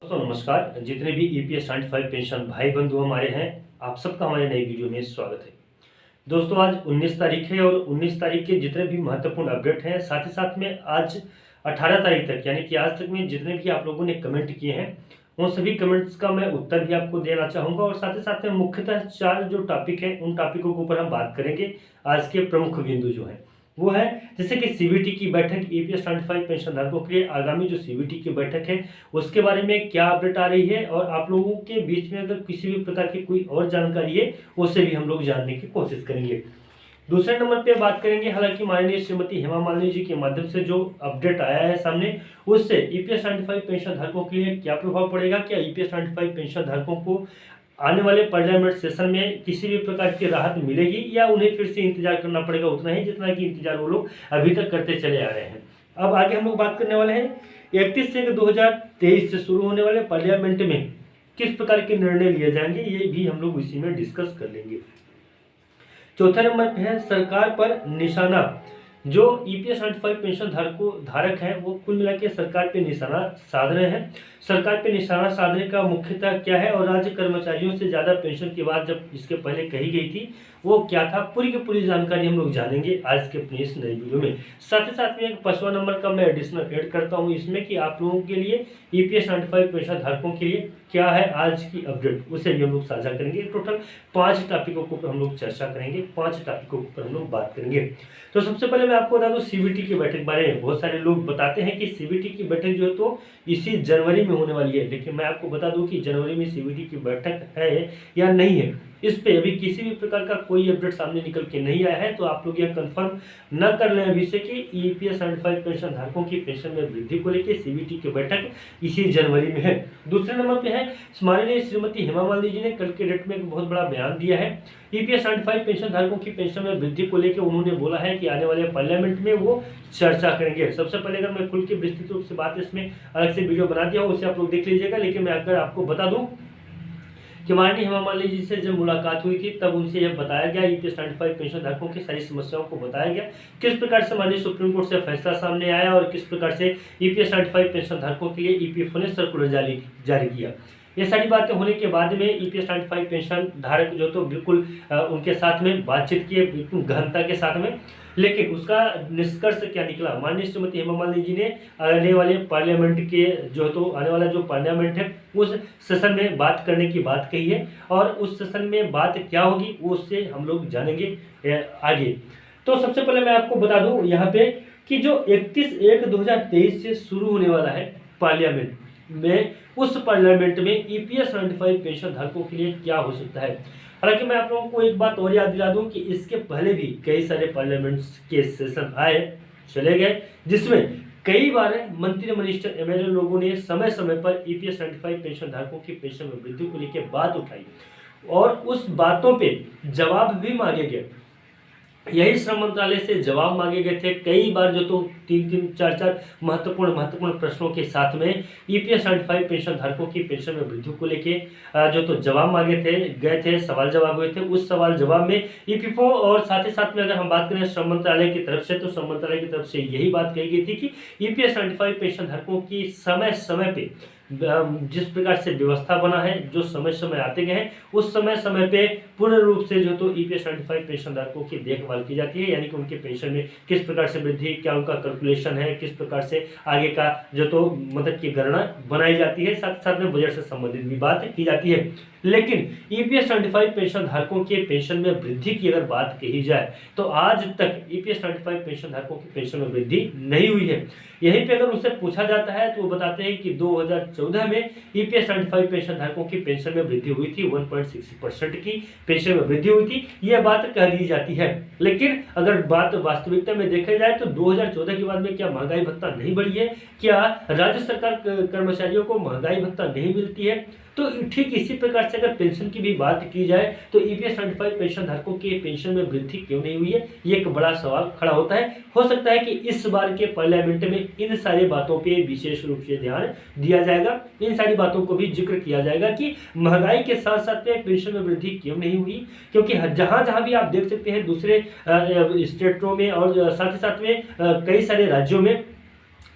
दोस्तों नमस्कार। जितने भी ईपीएस 95 पेंशन भाई बंधु हमारे हैं, आप सबका हमारे नई वीडियो में स्वागत है। दोस्तों आज 19 तारीख है और 19 तारीख के जितने भी महत्वपूर्ण अपडेट हैं, साथ ही साथ में आज 18 तारीख तक यानी कि आज तक में जितने भी आप लोगों ने कमेंट किए हैं उन सभी कमेंट्स का मैं उत्तर भी आपको देना चाहूँगा और साथ ही साथ में मुख्यतः 4 जो टॉपिक है उन टॉपिकों के ऊपर हम बात करेंगे। आज के प्रमुख बिंदु जो है वो है जैसे कि सीबीटी की बैठक, ईपीएस 95 पेंशन धारकों के लिए आगामी जो सीबीटी की बैठक है उसके बारे में क्या अपडेट आ रही है, और आप लोगों के बीच में अगर किसी भी प्रकार की कोई और जानकारी है उसे भी हम लोग जानने की कोशिश करेंगे। दूसरे नंबर पे बात करेंगे, हालांकि माननीय श्रीमती हेमा मालिनी जी के माध्यम से जो अपडेट आया है सामने, उससे ईपीएस 95 पेंशन धारकों के लिए क्या प्रभाव पड़ेगा। क्या ईपीएस 95 पेंशन धारकों को आने वाले पार्लियामेंट सेशन में किसी भी प्रकार की राहत मिलेगी या उन्हें फिर से इंतजार करना पड़ेगा उतना ही जितना कि इंतजार वो लोग अभी तक करते चले आ रहे हैं। अब आगे हम लोग बात करने वाले हैं 31/6/2023 से शुरू होने वाले पार्लियामेंट में किस प्रकार के निर्णय लिए जाएंगे, ये भी हम लोग इसी में डिस्कस कर लेंगे। चौथा नंबर पे है सरकार पर निशाना। जो ईपीएस 95 पेंशन धारक हैं वो कुल मिला के सरकार पे निशाना साध रहे हैं। सरकार पे निशाना साधने का मुख्यतः क्या है और राज्य कर्मचारियों से ज़्यादा पेंशन की बात जब इसके पहले कही गई थी वो क्या था, पूरी की पूरी जानकारी हम लोग जानेंगे आज के अपनी इस नई वीडियो में। साथ ही साथ में एक 5वां नंबर का मैं एडिशनल ऐड करता हूँ इसमें कि आप लोगों के लिए ईपीएस 95 पेंशन धारकों के लिए क्या है आज की अपडेट, उसे भी हम लोग साझा करेंगे। टोटल 5 टॉपिकों के ऊपर हम लोग चर्चा करेंगे, 5 टॉपिकों के ऊपर हम लोग बात करेंगे। तो सबसे पहले मैं आपको बता दूं सीबीटी की बैठक बारे में। बहुत सारे लोग बताते हैं कि सीबीटी की बैठक जो है तो इसी जनवरी में होने वाली है, लेकिन मैं आपको बता दूं कि जनवरी में सीबीटी की बैठक है या नहीं है इस पे अभी किसी भी प्रकार का कोई अपडेट सामने निकल के नहीं आया है। तो आप लोग यह कंफर्म न कर लें अभी से कि ईपीएस 95 पेंशन धारकों की पेंशन में वृद्धि को लेकर सीबीटी की बैठक इसी जनवरी में है। दूसरे नंबर पे है माननीय श्रीमती हेमा मालिनी जी ने कल के डेट में एक बहुत बड़ा बयान दिया है। ईपीएस 95 पेंशन धारकों की पेंशन में वृद्धि को लेकर उन्होंने बोला है कि आने वाले पार्लियामेंट में वो चर्चा करेंगे। सबसे पहले अगर मैं खुल के विस्तृत रूप से बात इसमें अलग से वीडियो बना दिया हूँ उसे आप लोग देख लीजिएगा, लेकिन मैं अगर आपको बता दूं कि माननीय हेमा मालिनी जी से जब मुलाकात हुई थी तब उनसे यह बताया गया, ईपीएस 95 पेंशन धारकों की सारी समस्याओं को बताया गया, किस प्रकार से माननीय सुप्रीम कोर्ट से फैसला सामने आया और किस प्रकार से ईपीएस 95 पेंशन धारकों के लिए ईपीएफओ ने सर्कुलर जारी किया। ये सारी बातें होने के बाद में ईपीएस 95 पेंशन धारक जो तो बिल्कुल उनके साथ में बातचीत किए बिल्कुल गहनता के साथ में, लेकिन उसका निष्कर्ष क्या निकला। माननीय श्रीमती हेमा मालिनी जी ने आने वाले पार्लियामेंट के जो तो आने वाला जो पार्लियामेंट है उस सेशन में बात करने की बात कही है, और उस सेशन में बात क्या होगी वो उससे हम लोग जानेंगे आगे। तो सबसे पहले मैं आपको बता दूं यहाँ पे कि जो 31/1/2023 से शुरू होने वाला है पार्लियामेंट में, उस पार्लियामेंट में ईपीएस 95 पेंशन धारकों के लिए क्या हो सकता है। हालांकि मैं आप लोगों को एक बात और याद दिला दूं कि इसके पहले भी कई सारे पार्लियामेंट्स के सेशन आए चले गए, जिसमें कई बार मंत्री मिनिस्टर एमएलए लोगों ने समय समय पर ईपीएस 95 पेंशन धारकों की पेंशन में वृद्धि को लेकर बात उठाई और उस बातों पे जवाब भी मांगे गए। यही श्रम मंत्रालय से जवाब मांगे गए थे कई बार, जो तो 3-3, 4-4 महत्वपूर्ण प्रश्नों के साथ में ईपीएस 95 पेंशन धारकों की पेंशन में वृद्धि को लेके जो तो जवाब मांगे गए थे, सवाल जवाब हुए थे। उस सवाल जवाब में ईपीएफओ और साथ ही साथ में अगर हम बात करें श्रम मंत्रालय की तरफ से, तो श्रम मंत्रालय की तरफ से यही बात कही गई थी कि ईपीएस 95 पेंशन धारकों की समय समय पे जिस प्रकार से व्यवस्था बना है, जो समय समय आते गए हैं, उस समय समय पे पूर्ण रूप से जो तो ईपीएस 95 पेंशन धारकों की देखभाल की जाती है, यानी कि उनके पेंशन में किस प्रकार से वृद्धि, क्या उनका कैलकुलेशन है, किस प्रकार से आगे का जो तो मतलब की गणना बनाई जाती है, साथ साथ में बजट से संबंधित भी बात की जाती है। लेकिन ईपीएस 95 पेंशन धारकों के पेंशन में वृद्धि की अगर बात कही जाए तो आज तक ईपीएस 95 पेंशन धारकों की पेंशन में वृद्धि नहीं हुई है। यहीं पे अगर उनसे पूछा जाता है तो वो बताते हैं कि 2014 में ईपीएस 95 पेंशन धारकों की पेंशन में वृद्धि हुई थी, 1.6% की पेंशन में वृद्धि हुई थी, यह बात कह दी जाती है। लेकिन अगर बात वास्तविकता में देखा जाए तो 2014 के बाद में क्या महंगाई भत्ता नहीं बढ़ी है, क्या राज्य सरकार कर्मचारियों को महंगाई भत्ता नहीं मिलती है। तो ठीक इसी प्रकार से अगर पेंशन की भी बात की जाए तो ईपीएस 95 पेंशन धारकों के पेंशन में वृद्धि क्यों नहीं हुई है, ये एक बड़ा सवाल खड़ा होता है। हो सकता है कि इस बार के पार्लियामेंट में इन सारी बातों पे विशेष रूप से ध्यान दिया जाएगा, इन सारी बातों को भी जिक्र किया जाएगा कि महंगाई के साथ साथ में पेंशन में वृद्धि क्यों नहीं हुई। क्योंकि जहां जहां भी आप देख सकते हैं दूसरे स्टेटों में और साथ ही साथ में कई सारे राज्यों में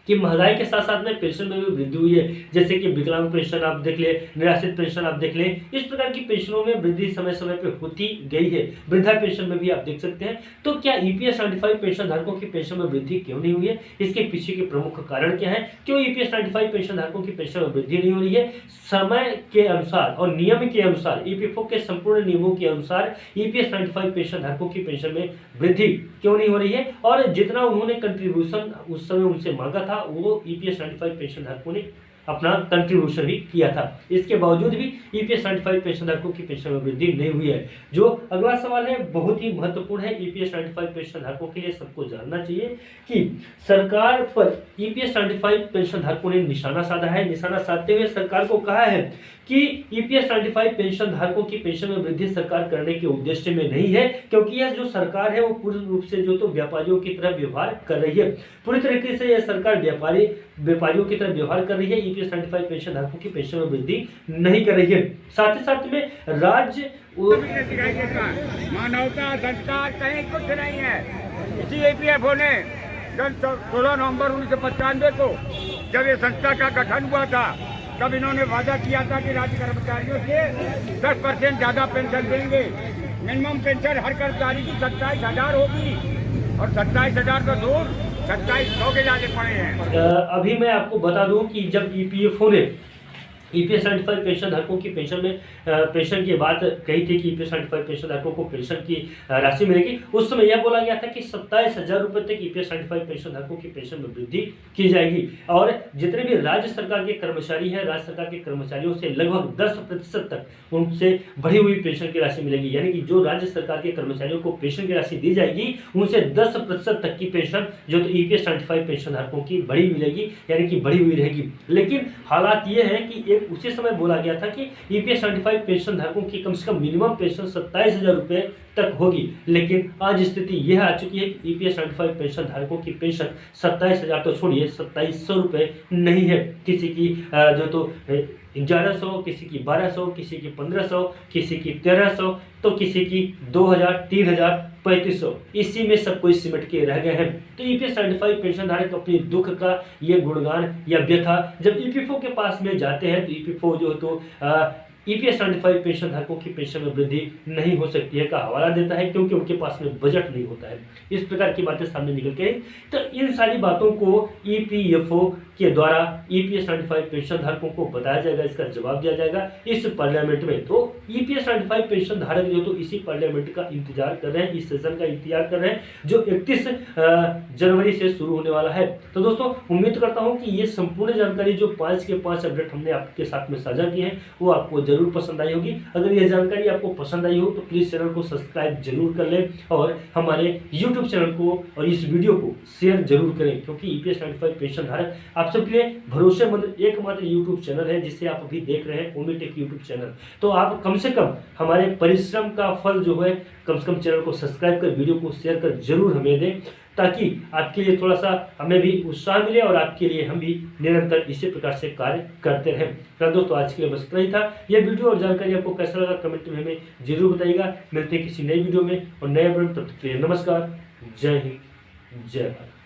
कि महंगाई के साथ साथ में पेंशन में भी वृद्धि हुई है। जैसे कि विकलांग पेंशन आप देख ले, निराश्रित पेंशन आप देख ले, इस प्रकार की पेंशनों में वृद्धि समय समय पे होती गई है। वृद्धा पेंशन में भी आप देख सकते हैं। तो क्या ईपीएस 95 पेंशन धारकों की पेंशन में वृद्धि क्यों नहीं हुई है? इसके पीछे के प्रमुख कारण क्या है? क्यों ईपीएस 95 पेंशन धारकों की पेंशन में वृद्धि नहीं हो रही है? समय के अनुसार और नियम के अनुसार, ईपीएफओ के संपूर्ण नियमों के अनुसार ईपीएस 95 पेंशन धारकों की पेंशन में वृद्धि क्यों नहीं हो रही है? और जितना उन्होंने कंट्रीब्यूशन उस समय उनसे मांगा था, वो ईपीएस 95 पेंशन धारकों ने अपना कंट्रीब्यूशन भी किया था। इसके बावजूद भी ईपीएस 95 पेंशन धारकों की पेंशन में वृद्धि नहीं हुई है। जो अगला सवाल है बहुत ही महत्वपूर्ण है, ईपीएस 95 पेंशन धारकों के लिए सबको जानना चाहिए कि सरकार पर ईपीएस 95 पेंशन धारकों ने निशाना साधा है। निशाना साधते हुए सरकार को कहा है कि ईपीएस 95 पेंशन धारकों की पेंशन में वृद्धि सरकार करने के उद्देश्य में नहीं है, क्योंकि यह जो सरकार है वो पूर्ण रूप से जो तो व्यापारियों की तरह व्यवहार कर रही है। पूरी तरीके से यह सरकार व्यापारियों की तरह व्यवहार कर रही है। ईपीएस 95 पेंशन धारकों की पेंशन में वृद्धि नहीं कर रही है। साथ ही साथ में राज्य मानवता संस्कार कहीं कुछ नहीं है। इसी ईपीएफओ ने 16 नवंबर 1995 को जब ये संस्था का गठन हुआ था, तब इन्होंने वादा किया था कि राज्य कर्मचारियों से 10% ज्यादा पेंशन देंगे। मिनिमम पेंशन हर कर्मचारी की 27,000 होगी और 27,000 तो दूर 2700 के जाने पड़े हैं। अभी मैं आपको बता दूं कि जब ईपीएफओ ने ईपीएस 95 पेंशन धारकों की पेंशन में पेंशन की बात कही थी कि ईपीएस 95 पेंशन धारकों को पेंशन की राशि मिलेगी, उस समय यह बोला गया था कि 27,000 रुपये तक ईपीएस 95 पेंशन धारकों की पेंशन में वृद्धि की जाएगी। और जितने भी राज्य सरकार के कर्मचारी हैं, राज्य सरकार के कर्मचारियों से लगभग 10% तक उनसे बढ़ी हुई पेंशन की राशि मिलेगी। यानी कि जो राज्य सरकार के कर्मचारियों को पेंशन की राशि दी जाएगी, उनसे 10% तक की पेंशन जो तो ईपीएस 95 पेंशन धारकों की बढ़ी मिलेगी, यानी कि बढ़ी हुई रहेगी। लेकिन हालात ये है कि उसी समय बोला गया था कि ईपीएस 95 पेंशन धारकों की कम से कम मिनिमम पेंशन 27,000 रुपये तक होगी। लेकिन आज स्थिति यह आ चुकी है कि ईपीएस 95 पेंशन धारकों की पेंशन 27,000 तो छोड़िए 2700 रुपये नहीं है। किसी की जो तो 1100, किसी की 1200, किसी की 1500, किसी की 1300, तो किसी की 2000, 3000, 3500, इसी में सब कोई सिमट के रह गए हैं। तो ईपीएस 95 पेंशन धारक अपने दुख का ये गुणगान या व्यथा जब ईपीएफओ के पास में जाते हैं, तो ईपीएफओ जो तो ईपीएस 95 पेंशन धारकों की पेंशन में वृद्धि नहीं हो सकती है का हवाला देता है, क्योंकि उनके पास में बजट नहीं होता है। इस प्रकार की बातें सामने निकल के, तो इन सारी बातों को ईपीएफओ के द्वारा ईपीएस 95 पेंशन धारकों को बताया जाएगा, इसका जवाब दिया जाएगा इस पार्लियामेंट में। तो ईपीएस 95 पेंशन धारक जो तो इसी पार्लियामेंट का इंतजार कर रहे हैं, इस सेशन का इंतजार कर रहे हैं, जो 31 जनवरी से शुरू होने वाला है। तो दोस्तों उम्मीद करता हूँ कि ये संपूर्ण जानकारी जो 5 के 5 अपडेट हमने आपके साथ में साझा की है, वो आपको जरूर पसंद आई होगी। अगर यह जानकारी आपको पसंद आई हो तो प्लीज़ चैनल को सब्सक्राइब जरूर कर लें और हमारे यूट्यूब चैनल को और इस वीडियो को शेयर जरूर करें, क्योंकि ईपीएस 95 पेंशन धारक आप सबके लिए भरोसेमंद एकमात्र यूट्यूब चैनल है जिसे आप अभी देख रहे हैं, ओमीटेक यूट्यूब चैनल। तो आप कम से कम हमारे परिश्रम का फल जो है, कम से कम चैनल को सब्सक्राइब कर, वीडियो को शेयर कर जरूर हमें दें, ताकि आपके लिए थोड़ा सा हमें भी उत्साह मिले और आपके लिए हम भी निरंतर इसी प्रकार से कार्य करते रहें। तो दोस्तों आज के लिए बस इतना ही था। यह वीडियो और जानकारी आपको कैसा लगा कमेंट में हमें जरूर बताइएगा। मिलते हैं किसी नई वीडियो में और नए अपडेट, तब तक के लिए नमस्कार, जय हिंद, जय भारत।